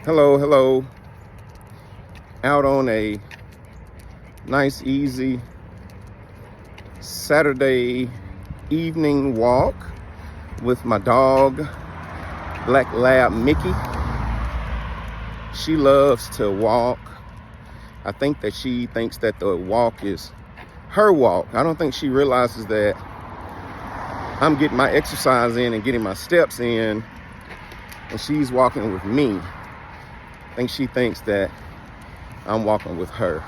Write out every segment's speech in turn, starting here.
Hello. Out on a nice, easy Saturday evening walk with my dog, Black Lab Mickey. She loves to walk. I think that she thinks that the walk is her walk. I don't think she realizes that I'm getting my exercise in and getting my steps in, and she's walking with me. I think she thinks that I'm walking with her.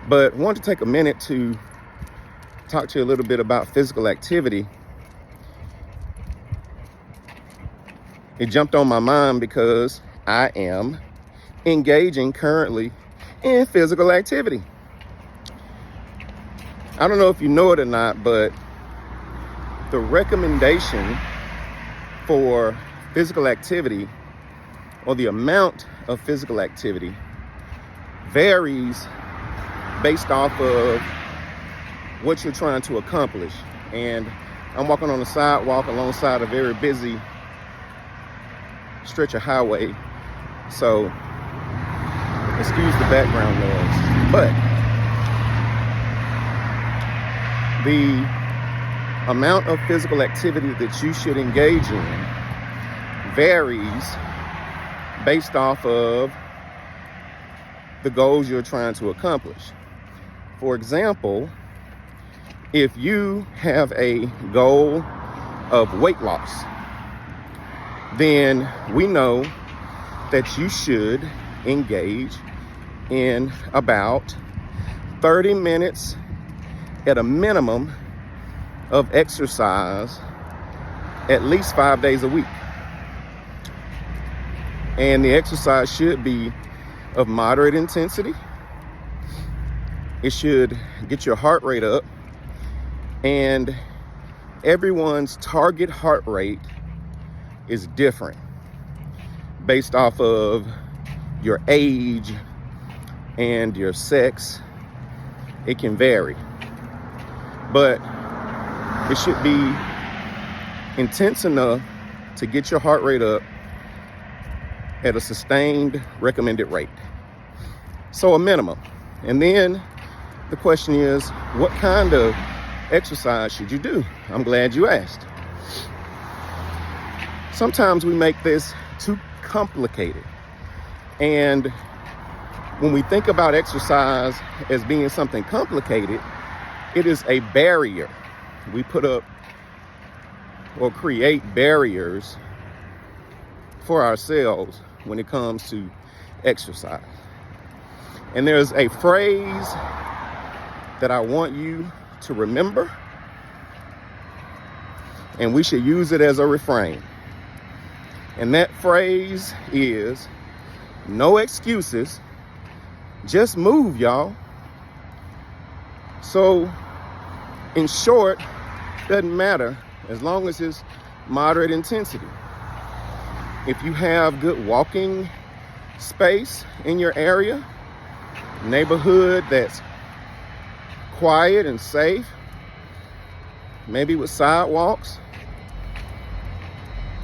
But I wanted to take a minute to talk to you a little bit about physical activity. It jumped on my mind because I am engaging currently in physical activity. I don't know if you know it or not, but the recommendation for physical activity, or the amount of physical activity, varies based off of what you're trying to accomplish. And I'm walking on a sidewalk alongside a very busy stretch of highway, so excuse the background noise. But the amount of physical activity that you should engage in varies based off of the goals you're trying to accomplish. For example, if you have a goal of weight loss, then we know that you should engage in about 30 minutes at a minimum of exercise at least 5 days a week. And the exercise should be of moderate intensity. It should get your heart rate up, and everyone's target heart rate is different based off of your age and your sex. It can vary, but it should be intense enough to get your heart rate up at a sustained recommended rate. So a minimum. And then the question is, what kind of exercise should you do? I'm glad you asked. Sometimes we make this too complicated. And when we think about exercise as being something complicated, it is a barrier. We put up or create barriers for ourselves when it comes to exercise. And there's a phrase that I want you to remember, and we should use it as a refrain. And that phrase is, no excuses, just move, y'all. So, in short, doesn't matter as long as it's moderate intensity. If you have good walking space in your area, neighborhood that's quiet and safe, maybe with sidewalks,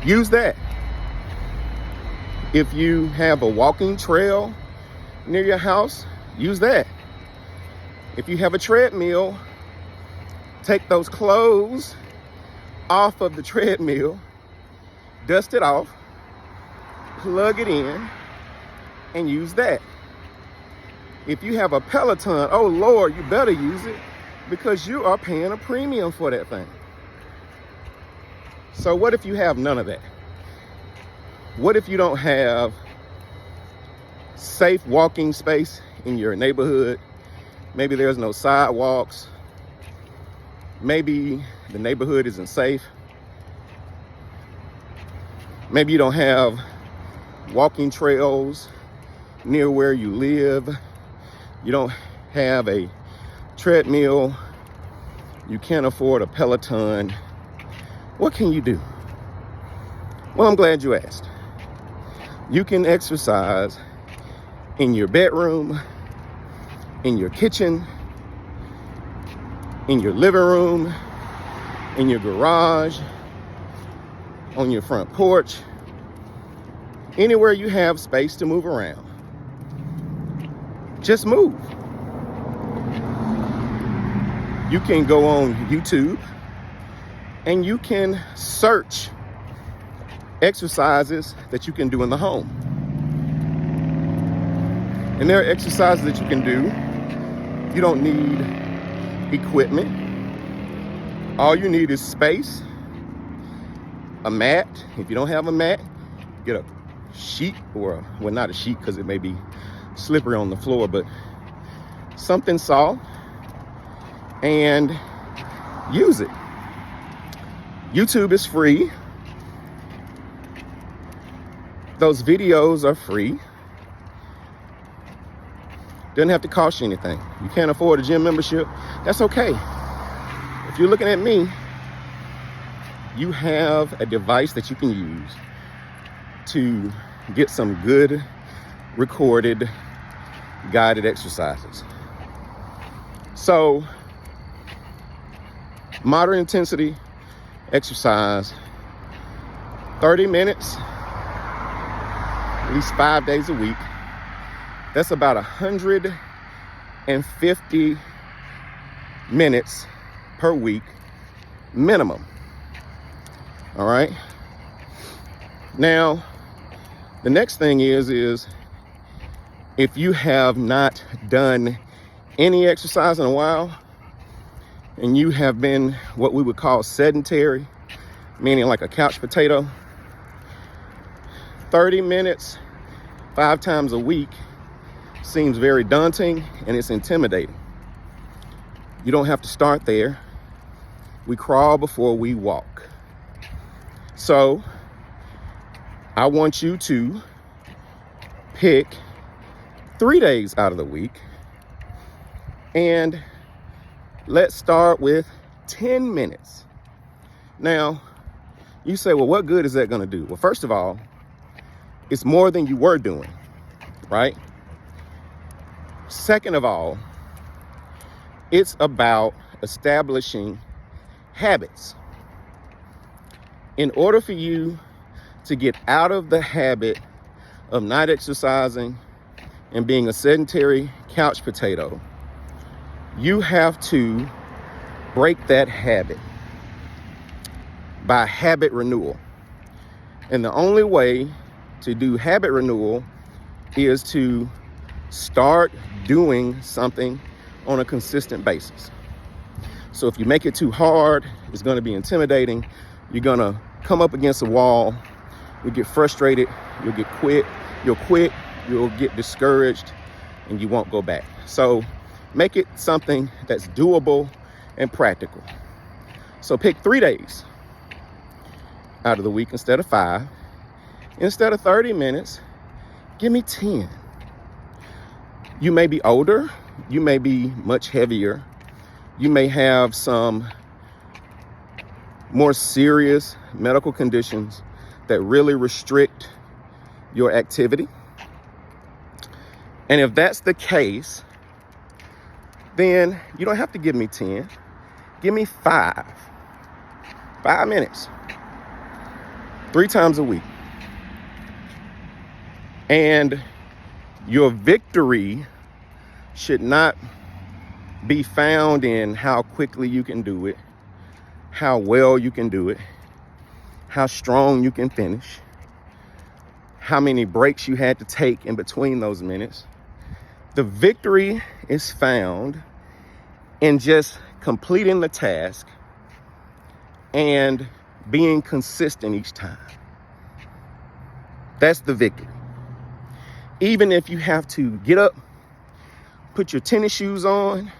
use that. If you have a walking trail near your house, use that. If you have a treadmill, take those clothes off of the treadmill, dust it off, plug it in, and use that. If you have a Peloton, oh Lord, you better use it, because you are paying a premium for that thing. So what if you have none of that? What if you don't have safe walking space in your neighborhood? Maybe there's no sidewalks. Maybe the neighborhood isn't safe. Maybe you don't have walking trails near where you live. You don't have a treadmill. You can't afford a Peloton. What can you do? Well, I'm glad you asked. You can exercise in your bedroom, in your kitchen, in your living room, in your garage, on your front porch, Anywhere you have space to move around, just move. You can go on YouTube and you can search exercises that you can do in the home. And there are exercises that you can do. You don't need equipment. All you need is space, a mat. If you don't have a mat, get a sheet, or, well, not a sheet because it may be slippery on the floor, but something soft, and use it. YouTube is free. Those videos are free. Doesn't have to cost you anything. You can't afford a gym membership, that's okay. If you're looking at me, you have a device that you can use to get some good recorded guided exercises. So, moderate intensity exercise, 30 minutes, at least 5 days a week. That's about 150 minutes per week minimum. All right. Now, the next thing is if you have not done any exercise in a while, and you have been what we would call sedentary, meaning like a couch potato, 30 minutes, 5 times a week seems very daunting and it's intimidating. You don't have to start there. We crawl before we walk. So I want you to pick 3 days out of the week, and let's start with 10 minutes. Now, you say, well, what good is that going to do? Well, first of all, it's more than you were doing, right? Second of all, it's about establishing habits. In order for you to get out of the habit of not exercising and being a sedentary couch potato, you have to break that habit by habit renewal. And the only way to do habit renewal is to start doing something on a consistent basis. So if you make it too hard, it's going to be intimidating. You're going to come up against a wall. You'll get frustrated. You'll quit, you'll get discouraged, and you won't go back. So make it something that's doable and practical. So pick 3 days out of the week instead of 5. Instead of 30 minutes, give me 10. You may be older. You may be much heavier. You may have some more serious medical conditions that really restrict your activity. And if that's the case, then you don't have to give me 10. Give me 5. 5 minutes. 3 times a week. And your victory should not be found in how quickly you can do it, how well you can do it, how strong you can finish, how many breaks you had to take in between those minutes. The victory is found in just completing the task and being consistent each time. That's the victory. Even if you have to get up, put your tennis shoes on,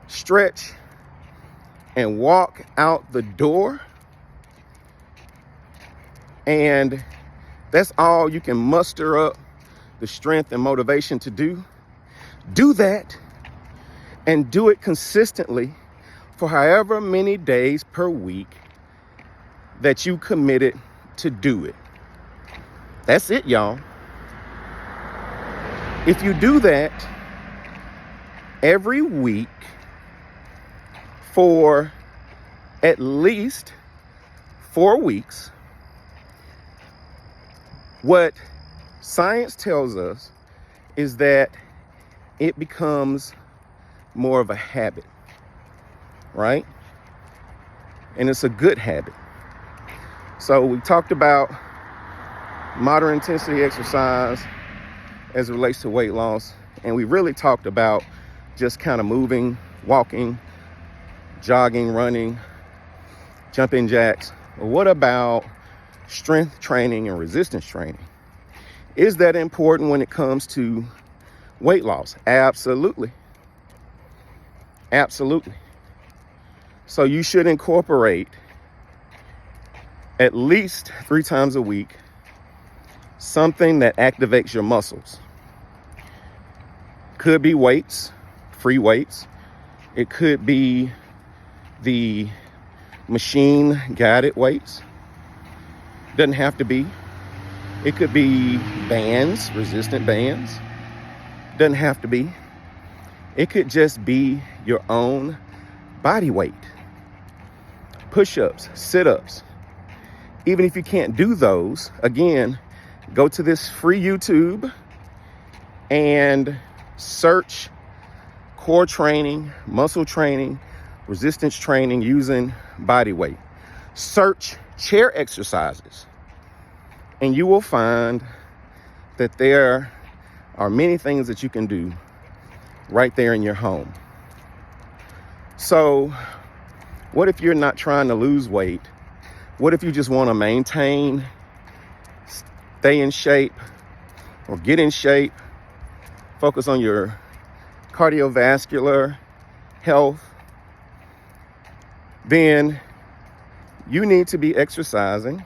stretch, and walk out the door, and that's all you can muster up the strength and motivation to do, do that, and do it consistently for however many days per week that you committed to do it. That's it, y'all. If you do that every week for at least 4 weeks, What science tells us is that it becomes more of a habit, right? And it's a good habit. So we talked about moderate intensity exercise as it relates to weight loss. And we really talked about just kind of moving, walking, jogging, running, jumping jacks. But what about strength training and resistance training? Is that important when it comes to weight loss? Absolutely. Absolutely. So you should incorporate at least 3 times a week something that activates your muscles. Could be weights, free weights. It could be the machine guided weights. Doesn't have to be. It could be bands, resistant bands. Doesn't have to be. It could just be your own body weight. Push-ups, sit-ups. Even if you can't do those, again, go to this free YouTube and search core training, muscle training, resistance training using body weight. Search chair exercises, and you will find that there are many things that you can do right there in your home. So what if you're not trying to lose weight? What if you just want to maintain, stay in shape, or get in shape, focus on your cardiovascular health? Then you need to be exercising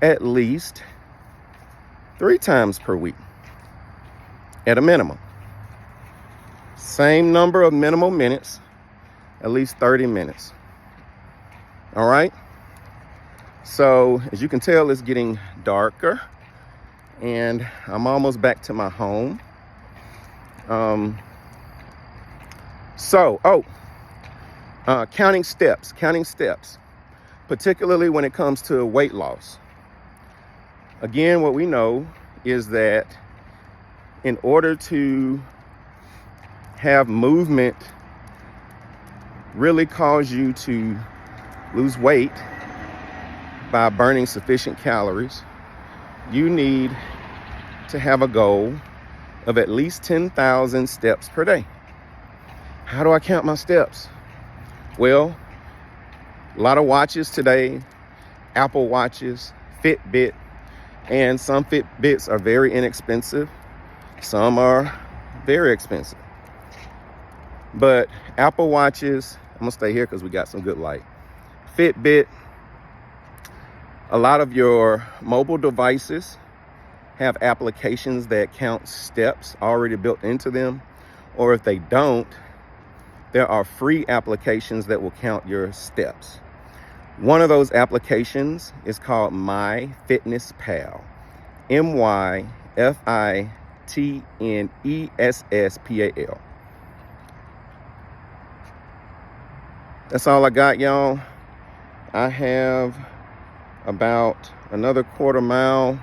at least 3 times per week at a minimum. Same number of minimal minutes, at least 30 minutes. All right? So as you can tell, it's getting darker and I'm almost back to my home. Counting steps, particularly when it comes to weight loss. Again, what we know is that in order to have movement really cause you to lose weight by burning sufficient calories, you need to have a goal of at least 10,000 steps per day. How do I count my steps? Well, a lot of watches today, Apple Watches, Fitbit, and some Fitbits are very inexpensive. Some are very expensive. But Apple Watches, I'm gonna stay here because we got some good light. Fitbit, a lot of your mobile devices have applications that count steps already built into them, or if they don't, there are free applications that will count your steps. One of those applications is called MyFitnessPal. MyFitnessPal. That's all I got, y'all. I have about another quarter mile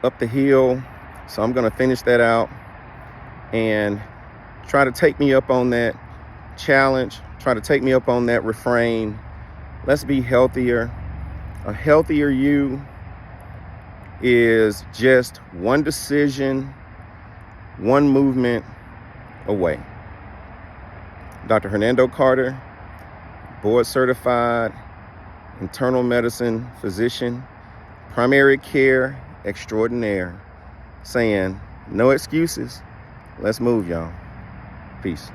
up the hill, so I'm gonna finish that out and try to take me up on that challenge, try to take me up on that refrain. Let's be healthier. A healthier you is just one decision, one movement away. Dr. Hernando Carter, board certified internal medicine physician, primary care extraordinaire, saying no excuses. Let's move, y'all. Peace.